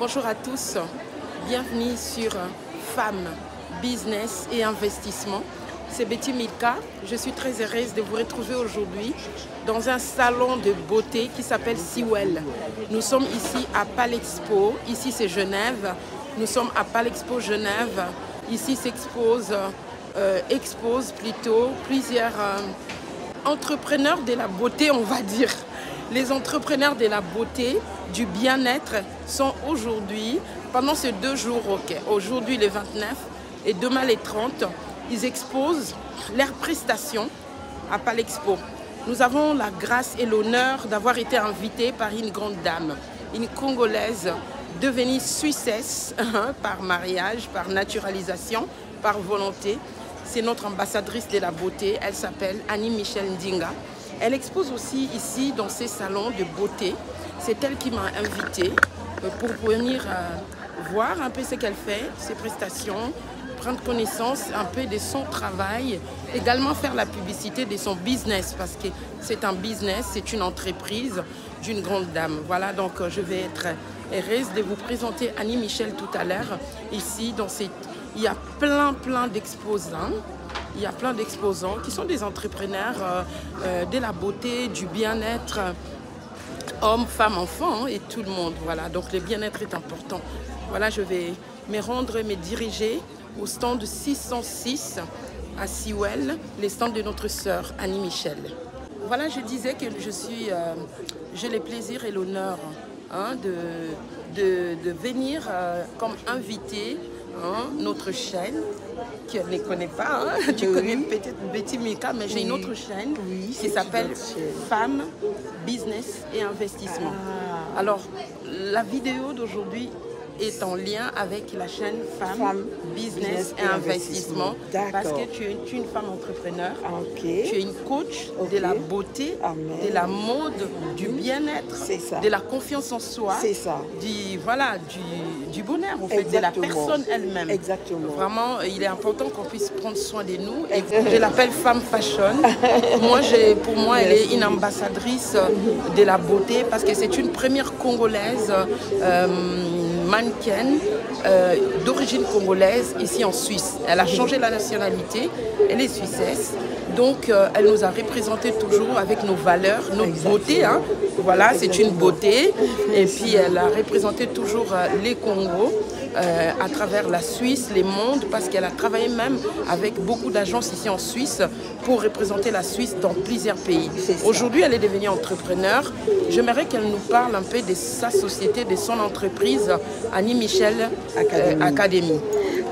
Bonjour à tous, bienvenue sur Femmes, Business et Investissement. C'est Betty Milka, je suis très heureuse de vous retrouver aujourd'hui dans un salon de beauté qui s'appelle Sewell. Nous sommes ici à Palexpo, ici c'est Genève, nous sommes à Palexpo Genève. Ici s'exposent plusieurs entrepreneurs de la beauté, on va dire. Les entrepreneurs de la beauté, du bien-être sont aujourd'hui, pendant ces 2 jours, aujourd'hui le 29 et demain le 30, ils exposent leurs prestations à Palexpo. Nous avons la grâce et l'honneur d'avoir été invités par une grande dame, une Congolaise devenue Suissesse par mariage, par naturalisation, par volonté. C'est notre ambassadrice de la beauté, elle s'appelle Annie-Michel Ndinga. Elle expose aussi ici dans ces salons de beauté. C'est elle qui m'a invitée pour venir voir un peu ce qu'elle fait, ses prestations, prendre connaissance un peu de son travail, également faire la publicité de son business parce que c'est un business, c'est une entreprise d'une grande dame. Voilà, donc je vais être heureuse de vous présenter Annie-Michel tout à l'heure. Ici, il y a plein d'exposants. Il y a plein d'exposants qui sont des entrepreneurs de la beauté, du bien-être, hommes, femmes, enfants et tout le monde. Voilà, donc le bien-être est important. Voilà, je vais me diriger au stand 606 à Sewell, les stands de notre sœur Annie-Michel. Voilà, je disais que j'ai le plaisir et l'honneur de venir comme invitée. Notre chaîne, qu'elle ne connaît pas, tu connais peut-être Betty Milka, mais j'ai une autre chaîne qui s'appelle Femmes, Business et Investissement. Alors, la vidéo d'aujourd'hui est en lien avec la chaîne Femmes, Business et Investissement parce que tu es une femme entrepreneur, tu es une coach de la beauté, de la mode, du bien-être, de la confiance en soi, du bonheur en fait, de la personne elle-même. Exactement. Vraiment, il est important qu'on puisse prendre soin de nous. Et je l'appelle Femme Fashion. Pour moi, elle est une ambassadrice de la beauté parce que c'est une première Congolaise mannequin d'origine congolaise ici en Suisse. Elle a changé la nationalité, elle est suissesse. Donc elle nous a représenté toujours avec nos valeurs, notre beauté. Voilà, c'est une beauté. Et puis elle a représenté toujours les Congos à travers la Suisse, les mondes, parce qu'elle a travaillé même avec beaucoup d'agences ici en Suisse pour représenter la Suisse dans plusieurs pays. Aujourd'hui, elle est devenue entrepreneur. J'aimerais qu'elle nous parle un peu de sa société, de son entreprise, Annie-Michel Academy.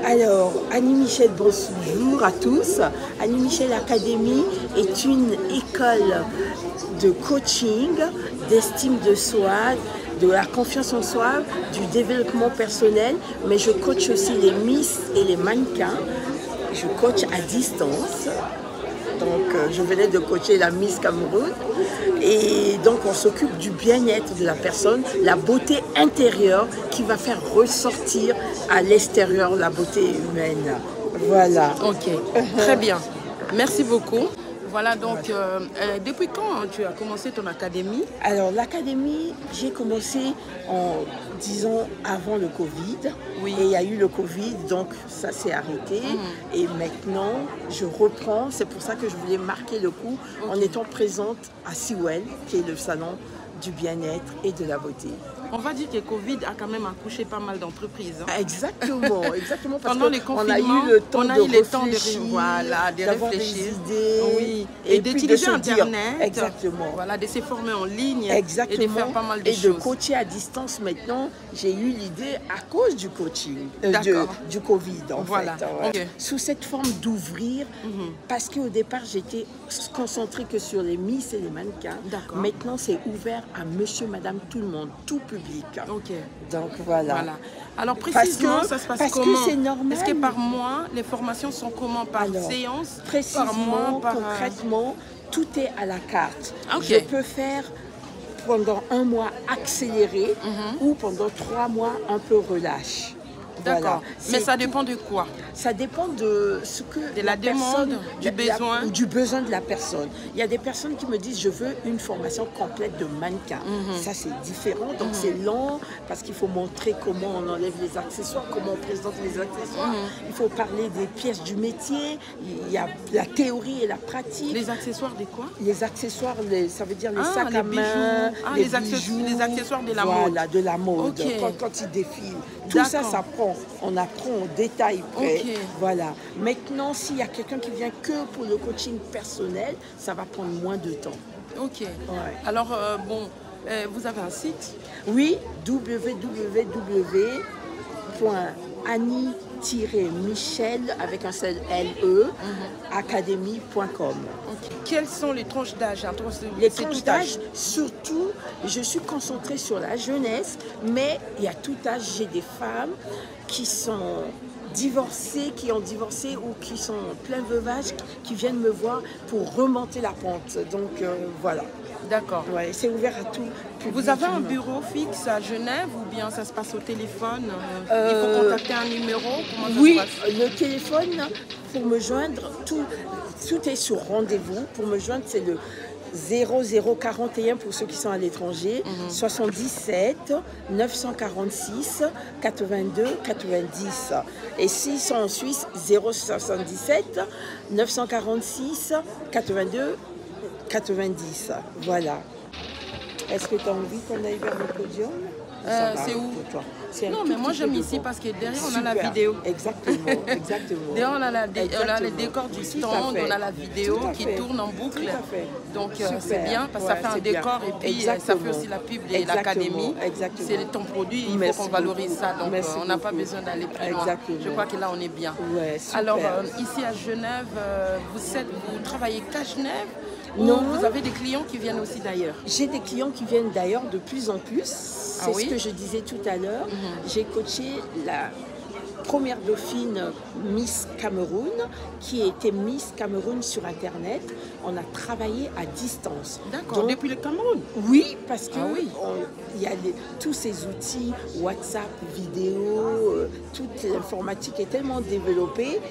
Alors, Annie-Michel, bonjour à tous. Annie-Michel Academy est une école de coaching, d'estime de soi, de la confiance en soi, du développement personnel, mais je coach aussi les Miss et les mannequins. Je coach à distance. Donc, je venais de coacher la Miss Cameroun. Et donc, on s'occupe du bien-être de la personne, la beauté intérieure qui va faire ressortir à l'extérieur la beauté humaine. Voilà. Ok, très bien. Merci beaucoup. Voilà, donc, depuis quand tu as commencé ton académie? Alors, l'académie, j'ai commencé disons, avant le Covid. Oui. Et il y a eu le Covid, donc ça s'est arrêté. Et maintenant, je reprends. C'est pour ça que je voulais marquer le coup en étant présente à Sewell, qui est le salon du bien-être et de la beauté. On va dire que Covid a quand même accouché pas mal d'entreprises. Exactement, exactement. Parce pendant les confinements, on a eu le temps de réfléchir, d'avoir des idées, et d'utiliser Internet, exactement. Voilà, de se former en ligne, exactement. Et de faire pas mal de choses. Et de coacher à distance maintenant, j'ai eu l'idée à cause du coaching, du Covid en fait. Ouais. Okay. Sous cette forme d'ouvrir, parce qu'au départ j'étais concentrée que sur les Miss et les mannequins. Maintenant c'est ouvert à monsieur, madame, tout le monde, tout public. Ok. Donc voilà. Alors précisément, ça se passe comment? Parce que c'est normal. Est-ce que par mois, les formations sont comment? Par séance? Précisément, par mois, concrètement, tout est à la carte. Je peux faire pendant 1 mois accéléré ou pendant 3 mois un peu relâche. D'accord. Mais ça dépend de quoi? Ça dépend de ce que de la demande, du besoin. Du besoin de la personne. Il y a des personnes qui me disent je veux une formation complète de mannequin. Ça c'est différent, donc c'est lent parce qu'il faut montrer comment on enlève les accessoires, comment on présente les accessoires. Il faut parler des pièces du métier. Il y a la théorie et la pratique. Les accessoires de quoi? Les accessoires, ça veut dire les sacs à main, les bijoux, les accessoires de la mode. Voilà, de la mode. Okay. Quand ils défilent. Tout ça, ça prend. On apprend au détail près. Okay. Voilà. Maintenant, s'il y a quelqu'un qui vient que pour le coaching personnel, ça va prendre moins de temps. Ok. Ouais. Alors, vous avez un site? Oui, www.annie-michel avec un seul LE, academy.com. Okay. Quelles sont les tranches d'âge? Les tranches d'âge, surtout, je suis concentrée sur la jeunesse, mais il y a tout âge. J'ai des femmes qui sont divorcées, qui ont divorcé ou qui sont en plein veuvage, qui viennent me voir pour remonter la pente. Donc voilà. D'accord. Ouais, c'est ouvert à tout public. Vous avez un bureau fixe à Genève ou bien ça se passe au téléphone? Il faut contacter un numéro? Comment ça se passe? Le téléphone, pour me joindre, tout est sur rendez-vous. Pour me joindre, c'est le 0041 pour ceux qui sont à l'étranger, 77 946 82 90. Et s'ils sont en Suisse, 077 946 82 90. Voilà. Est-ce que tu as envie qu'on aille vers le podium? C'est où? Non, mais moi j'aime ici parce que derrière on a la vidéo. Exactement, exactement. Derrière on a les décors du stand, on a la vidéo qui tourne en boucle. Tout à fait. Donc c'est bien parce que ça fait un décor et puis ça fait aussi la pub de l'académie. C'est ton produit, il faut qu'on valorise ça. Donc on n'a pas besoin d'aller plus loin. Je crois que là on est bien. Ouais, alors ici à Genève, vous travaillez qu'à Genève? Non. Ou vous avez des clients qui viennent aussi d'ailleurs? J'ai des clients qui viennent d'ailleurs de plus en plus. C'est ce que je disais tout à l'heure. J'ai coaché la première dauphine Miss Cameroun, qui était Miss Cameroun sur Internet. On a travaillé à distance. D'accord, depuis le Cameroun? Oui, parce que il y a tous ces outils, WhatsApp, vidéo, toute l'informatique est tellement développée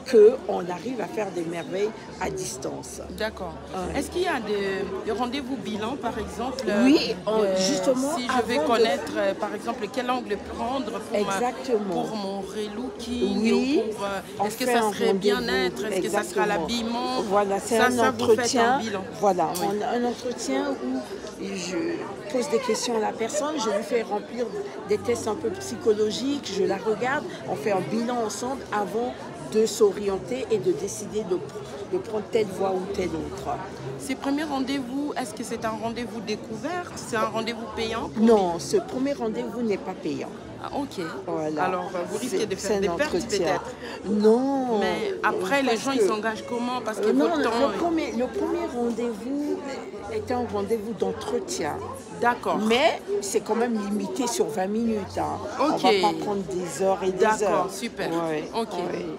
qu'on arrive à faire des merveilles à distance. D'accord. Est-ce qu'il y a des rendez-vous bilan, par exemple? Oui, justement. Si je vais connaître, par exemple, quel angle prendre pour mon relooking, est-ce que ça serait bien-être, est-ce que ça sera l'habillement? Voilà, c'est un entretien. Voilà, oui. On a un entretien où je pose des questions à la personne, je lui fais remplir des tests un peu psychologiques, je la regarde, on fait un bilan ensemble avant de s'orienter et de décider de prendre telle voie ou telle autre. Ces premiers rendez-vous, est-ce que c'est un rendez-vous découverte? C'est un rendez-vous payant? Non, ce premier rendez-vous n'est pas payant. Ah, ok. Voilà. Alors, vous risquez de faire des pertes peut-être? Non. Mais après, les gens, ils s'engagent comment? Parce que votre temps... Le premier rendez-vous est un rendez-vous d'entretien. D'accord. Mais c'est quand même limité sur 20 minutes. Hein. Ok. On ne va pas prendre des heures et des heures. D'accord, super. Ouais. Ok,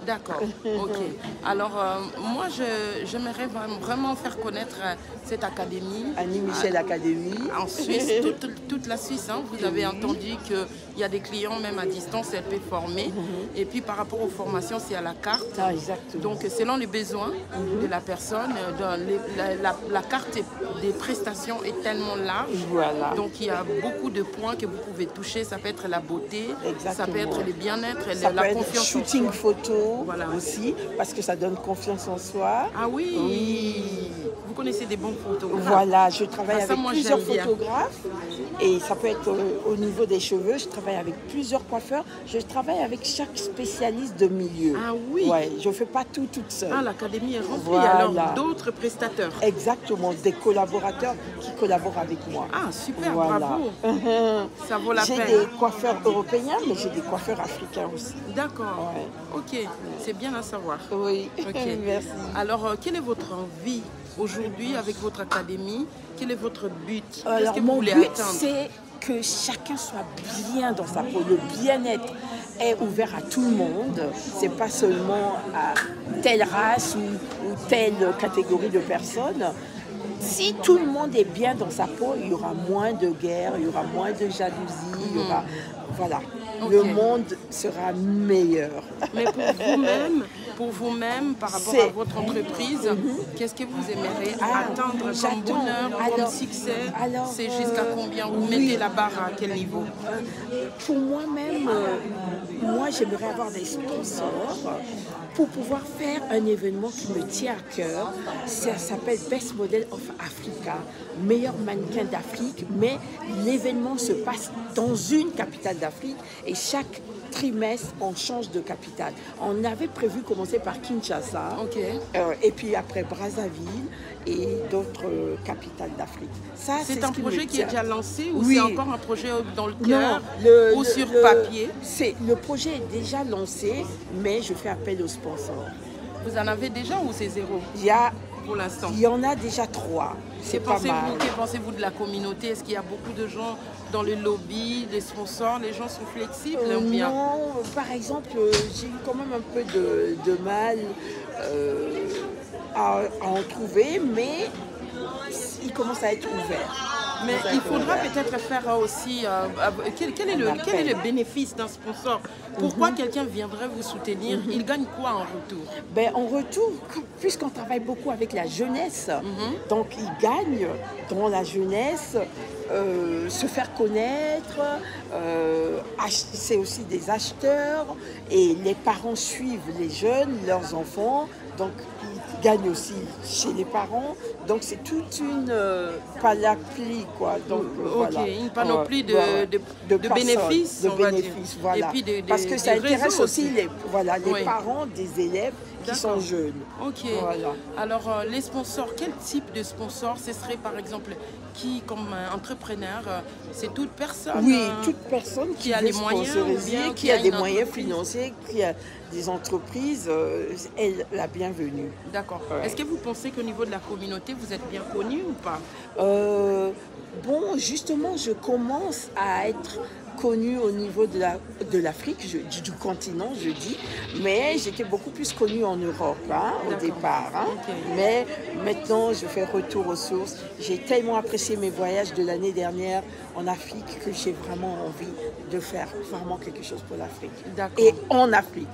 d'accord. Ok. Alors, moi, j'aimerais vraiment faire connaître cette académie. Annie-Michel Academy. En Suisse, toute la Suisse. Hein. Vous avez entendu qu'il y a des clients, même à distance, elle peut former. Et puis, par rapport aux formations, c'est à la carte. Ah, exactement. Donc, selon les besoins de la personne, la carte des prestations est tellement large. Voilà. Donc, il y a beaucoup de points que vous pouvez toucher. Ça peut être la beauté, ça peut être le bien-être, la confiance en soi. Shooting photo aussi, parce que ça donne confiance en soi. Ah oui. Vous connaissez des bons photographes? Voilà, je travaille avec plusieurs photographes. Et ça peut être au niveau des cheveux, je travaille avec plusieurs coiffeurs. Je travaille avec chaque spécialiste de milieu. Ah oui. Ouais, je ne fais pas tout toute seule. Ah, l'académie est remplie alors d'autres prestateurs. Exactement, des collaborateurs qui collaborent avec moi. Ah, super, bravo. Ça vaut la peine. J'ai des coiffeurs européens, mais j'ai des coiffeurs africains aussi. D'accord. Ouais. Ok, c'est bien à savoir. Oui, okay. Merci. Alors, quelle est votre envie aujourd'hui avec votre académie? Quel est votre but? Alors, que vous voulez but, atteindre? c'est que chacun soit bien dans sa peau. Le bien-être est ouvert à tout le monde. C'est pas seulement à telle race ou telle catégorie de personnes. si tout le monde est bien dans sa peau, il y aura moins de guerre, il y aura moins de jalousie, il y aura, voilà, le monde sera meilleur. Mais pour vous-même, par rapport à votre entreprise, qu'est-ce que vous aimeriez atteindre comme bonheur, comme succès? C'est jusqu'à combien? Vous mettez la barre à quel niveau? Pour moi-même, moi j'aimerais avoir des sponsors pour pouvoir faire un événement qui me tient à cœur. Ça s'appelle Best Model of Africa, meilleur mannequin d'Afrique, mais l'événement se passe dans une capitale d'Afrique et chaque trimestre, on change de capitale. On avait prévu commencer par Kinshasa, et puis après Brazzaville et d'autres capitales d'Afrique. C'est un projet qui est déjà lancé ou oui. c'est encore un projet dans le cœur ou sur papier? Le projet est déjà lancé, mais je fais appel aux sponsors. Vous en avez déjà ou c'est zéro? Pour l'instant. Il y en a déjà 3. C'est pas mal. Que pensez-vous de la communauté? Est-ce qu'il y a beaucoup de gens dans le lobby, les sponsors? Les gens sont flexibles ou bien? Non, par exemple, j'ai eu quand même un peu de mal à en trouver, mais il commence à être ouvert. Mais il faudra peut-être faire aussi... quel est le bénéfice d'un sponsor? Pourquoi quelqu'un viendrait vous soutenir? Il gagne quoi en retour? En retour, puisqu'on travaille beaucoup avec la jeunesse, donc il gagne dans la jeunesse, se faire connaître, c'est aussi des acheteurs et les parents suivent les jeunes, leurs enfants, donc ils gagnent aussi chez les parents. Donc c'est toute une panoplie, quoi. Donc, voilà. Une panoplie de bénéfices, on va dire. Voilà. Et puis parce que ça intéresse aussi les parents des élèves qui sont jeunes. Voilà. Alors les sponsors, quel type de sponsor? Ce serait par exemple qui comme entrepreneur? C'est toute personne? Oui, toute personne qui a les moyens, qui a des moyens financiers, qui a des entreprises, est la bienvenue. D'accord. Est-ce que vous pensez qu'au niveau de la communauté, vous êtes bien connu ou pas? Bon, justement, je commence à être connue au niveau de l'Afrique, du continent, je dis, mais j'étais beaucoup plus connue en Europe au départ. Mais maintenant, je fais retour aux sources. J'ai tellement apprécié mes voyages de l'année dernière en Afrique que j'ai vraiment envie de faire vraiment quelque chose pour l'Afrique. Et en Afrique,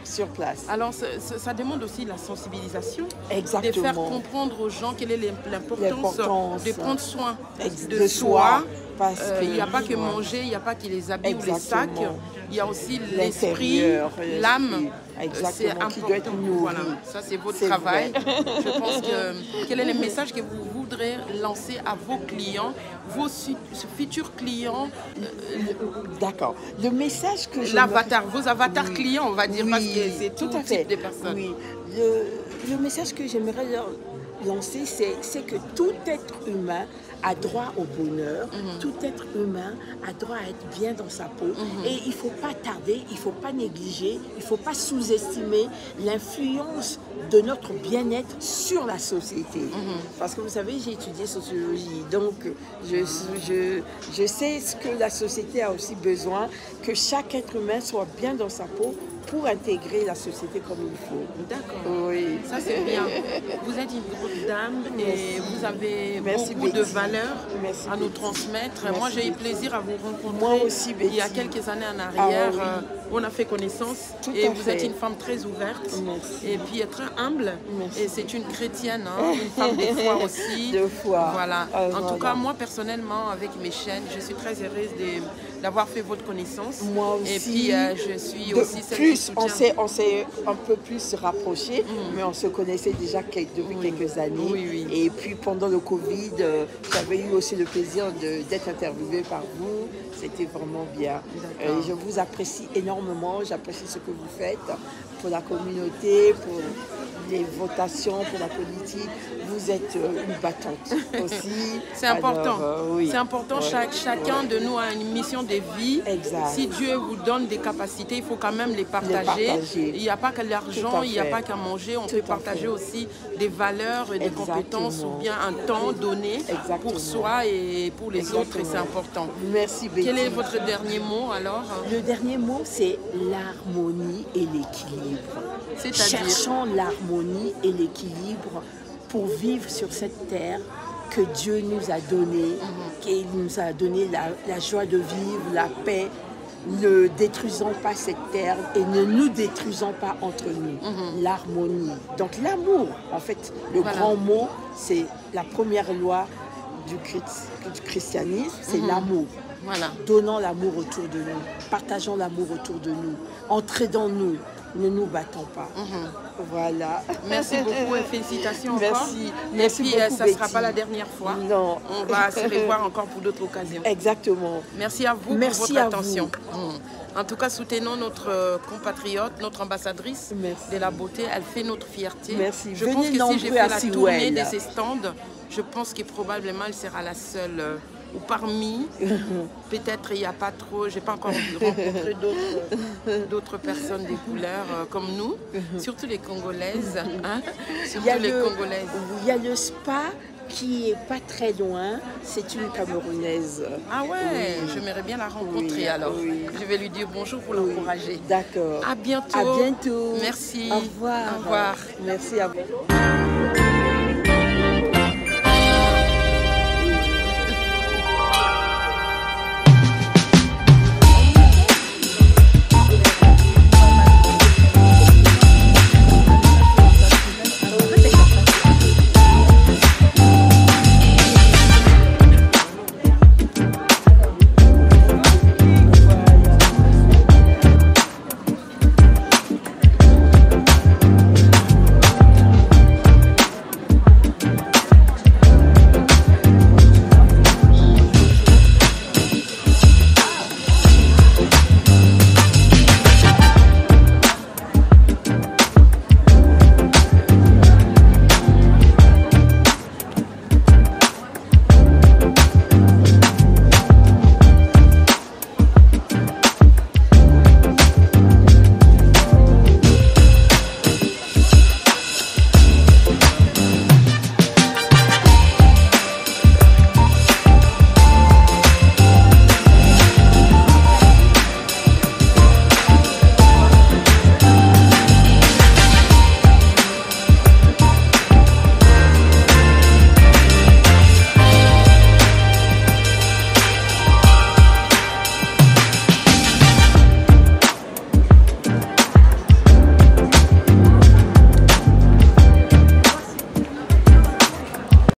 sur place. Alors, ça demande aussi la sensibilisation. Exactement. De faire comprendre aux gens quelle est l'importance de prendre soin de soi. Il n'y a pas que manger, il n'y a pas que les habits ou les sacs, il y a aussi l'esprit, l'âme. C'est important. Qui doit être nourri. Voilà, ça c'est votre travail. Je pense que quel est le message que vous voudrez lancer à vos clients, vos futurs clients? D'accord. Le message que je... vos avatars clients, on va dire, parce que c'est tout type de personnes. Oui. Le message que j'aimerais leur lancer, c'est que tout être humain a droit au bonheur, tout être humain a droit à être bien dans sa peau et il ne faut pas tarder, il ne faut pas négliger, il ne faut pas sous-estimer l'influence de notre bien-être sur la société. Parce que vous savez, j'ai étudié sociologie, donc je sais ce que la société a aussi besoin, que chaque être humain soit bien dans sa peau pour intégrer la société comme il faut. D'accord. Oui. Ça c'est bien. Vous êtes une grosse dame et vous avez beaucoup de valeurs à nous transmettre. Moi j'ai eu plaisir à vous rencontrer. Moi aussi, Betty. Il y a quelques années en arrière. On a fait connaissance et vous êtes une femme très ouverte et puis très humble. Et c'est une chrétienne, une femme de foi aussi. De foi. Voilà. En tout cas, moi personnellement, avec mes chaînes, je suis très heureuse d'avoir fait votre connaissance. Moi aussi. Et puis je suis aussi celle qui soutient. On s'est un peu plus rapprochés, mais on se connaissait déjà depuis quelques années. Et puis pendant le Covid, j'avais eu aussi le plaisir d'être interviewée par vous. C'était vraiment bien. Je vous apprécie énormément. J'apprécie ce que vous faites pour la communauté, pour les votations, pour la politique. Vous êtes une battante aussi. C'est important. C'est important. Chacun de nous a une mission de vie. Exact. Si Dieu vous donne des capacités, il faut quand même les partager. Il n'y a pas que l'argent, il n'y a pas qu'à manger. On peut partager aussi des valeurs, des compétences ou bien un temps donné pour soi et pour les autres. Et c'est important. Merci, Betty. Quel est votre dernier mot alors? Le dernier mot, c'est l'harmonie et l'équilibre. C'est-à-dire? Cherchons l'harmonie et l'équilibre pour vivre sur cette terre que Dieu nous a donnée, qu'il nous a donné la joie de vivre, la paix. Ne détruisons pas cette terre et ne nous détruisons pas entre nous. L'harmonie. Donc l'amour, en fait, le grand mot, c'est la première loi du christianisme, c'est l'amour. Voilà. Donnons l'amour autour de nous, partageons l'amour autour de nous, entraidons-nous, ne nous battons pas. Voilà. Merci beaucoup et félicitations encore. Merci. Merci et puis, beaucoup, ça ne sera Betty. pas la dernière fois. Non. On va se revoir encore pour d'autres occasions. Exactement. Merci à vous Merci pour votre à attention. En tout cas, soutenons notre compatriote, notre ambassadrice de la beauté. Elle fait notre fierté. Merci. Je Venez pense que si nombreux j'ai fait à la Sewell. tournée de ces stands, je pense que probablement elle sera la seule. Ou parmi, peut-être il n'y a pas trop, j'ai pas encore rencontré d'autres personnes des couleurs comme nous, surtout les Congolaises. Hein? Surtout les Congolaises. Il y a le spa qui est pas très loin, c'est une Camerounaise. Ah ouais, j'aimerais bien la rencontrer alors. Oui. Je vais lui dire bonjour pour l'encourager. D'accord. À bientôt. À bientôt. Merci. Au revoir. Au revoir. Merci à vous.